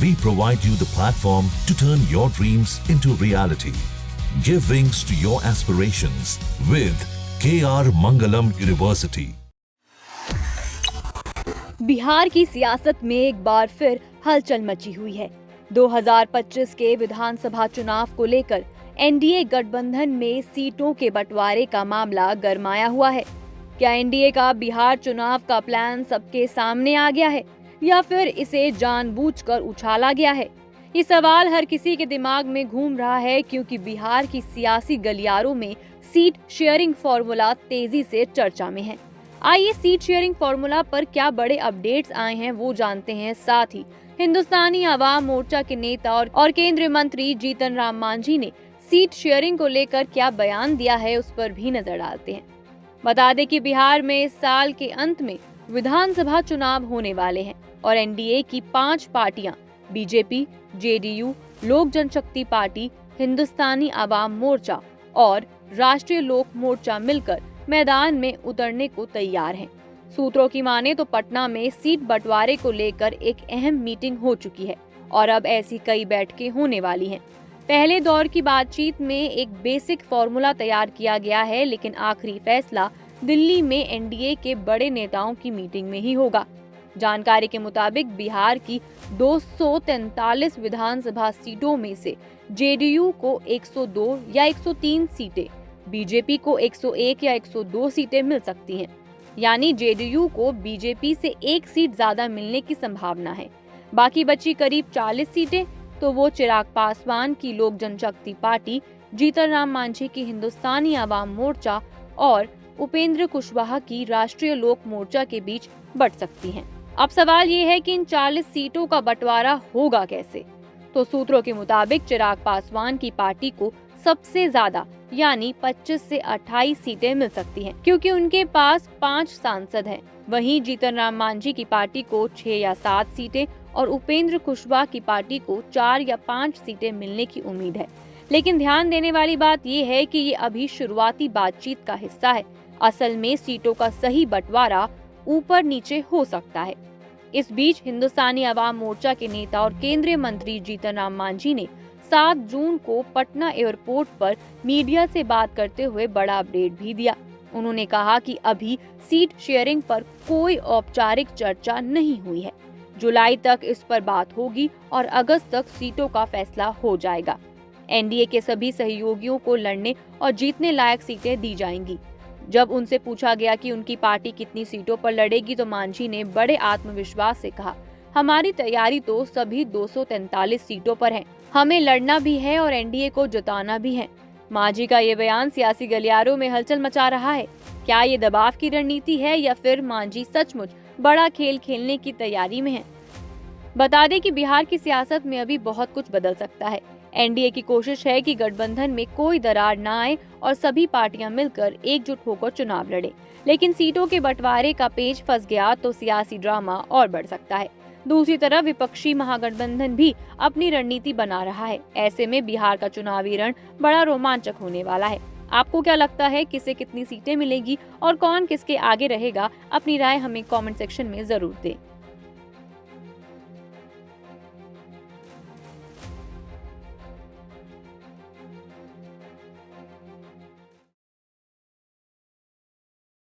We provide you the platform to turn your dreams into reality. Give wings to your aspirations with KR Mangalam University. Bihar की सियासत में एक बार फिर हलचल मची हुई है। 2025 के विधानसभा चुनाव को लेकर एनडीए गठबंधन में सीटों के बंटवारे का मामला गरमाया हुआ है। क्या एनडीए का बिहार चुनाव का प्लान सबके सामने आ गया है या फिर इसे जानबूझकर उछाला गया है? ये सवाल हर किसी के दिमाग में घूम रहा है, क्योंकि बिहार की सियासी गलियारों में सीट शेयरिंग फॉर्मूला तेजी से चर्चा में है। आइए सीट शेयरिंग फॉर्मूला पर क्या बड़े अपडेट्स आए हैं वो जानते हैं। साथ ही हिंदुस्तानी आवाम मोर्चा के नेता और केंद्रीय मंत्री जीतन राम मांझी ने सीट शेयरिंग को लेकर क्या बयान दिया है, उस पर भी नजर डालते हैं। बता दें कि बिहार में इस साल के अंत में विधानसभा चुनाव होने वाले हैं और एनडीए की 5 पार्टियां बीजेपी, जेडीयू, लोक जनशक्ति पार्टी, हिंदुस्तानी आवाम मोर्चा और राष्ट्रीय लोक मोर्चा मिलकर मैदान में उतरने को तैयार हैं। सूत्रों की माने तो पटना में सीट बंटवारे को लेकर एक अहम मीटिंग हो चुकी है और अब ऐसी कई बैठकें होने वाली हैं। पहले दौर की बातचीत में एक बेसिक फॉर्मूला तैयार किया गया है, लेकिन आखिरी फैसला दिल्ली में एनडीए के बड़े नेताओं की मीटिंग में ही होगा। जानकारी के मुताबिक बिहार की 243 विधानसभा सीटों में से जेडीयू को 102 या 103 सीटें, बीजेपी को 101 या 102 सीटें मिल सकती हैं। यानी जेडीयू को बीजेपी से 1 सीट ज्यादा मिलने की संभावना है। बाकी बची करीब 40 सीटें तो वो चिराग पासवान की लोक जनशक्ति पार्टी, जीतन राम मांझी की हिंदुस्तानी आवाम मोर्चा और उपेंद्र कुशवाहा की राष्ट्रीय लोक मोर्चा के बीच बंट सकती हैं। अब सवाल ये है कि इन 40 सीटों का बंटवारा होगा कैसे? तो सूत्रों के मुताबिक चिराग पासवान की पार्टी को सबसे ज्यादा यानी 25 से 28 सीटें मिल सकती हैं, क्योंकि उनके पास 5 सांसद हैं। वहीं जीतन राम मांझी की पार्टी को 6 या 7 सीटें और उपेंद्र कुशवाहा की पार्टी को 4 या 5 सीटें मिलने की उम्मीद है। लेकिन ध्यान देने वाली बात ये है कि ये अभी शुरुआती बातचीत का हिस्सा है। असल में सीटों का सही बंटवारा ऊपर नीचे हो सकता है। इस बीच हिंदुस्तानी आवाम मोर्चा के नेता और केंद्रीय मंत्री जीतन राम मांझी ने 7 जून को पटना एयरपोर्ट पर मीडिया से बात करते हुए बड़ा अपडेट भी दिया। उन्होंने कहा कि अभी सीट शेयरिंग पर कोई औपचारिक चर्चा नहीं हुई है। जुलाई तक इस पर बात होगी और अगस्त तक सीटों का फैसला हो जाएगा। एनडीए के सभी सहयोगियों को लड़ने और जीतने लायक सीटें दी जाएंगी। जब उनसे पूछा गया कि उनकी पार्टी कितनी सीटों पर लड़ेगी, तो मांझी ने बड़े आत्मविश्वास से कहा, हमारी तैयारी तो सभी 243 सीटों पर है। हमें लड़ना भी है और एनडीए को जिताना भी है। मांझी का ये बयान सियासी गलियारों में हलचल मचा रहा है। क्या ये दबाव की रणनीति है या फिर मांझी सचमुच बड़ा खेल खेलने की तैयारी में है? बता दें कि बिहार की सियासत में अभी बहुत कुछ बदल सकता है। एनडीए की कोशिश है कि गठबंधन में कोई दरार न आए और सभी पार्टियां मिलकर एकजुट होकर चुनाव लड़ें। लेकिन सीटों के बंटवारे का पेच फंस गया तो सियासी ड्रामा और बढ़ सकता है। दूसरी तरफ विपक्षी महागठबंधन भी अपनी रणनीति बना रहा है। ऐसे में बिहार का चुनावी रण बड़ा रोमांचक होने वाला है। आपको क्या लगता है, किसे कितनी सीटें मिलेगी और कौन किसके आगे रहेगा? अपनी राय हमें कमेंट सेक्शन में जरूर दें।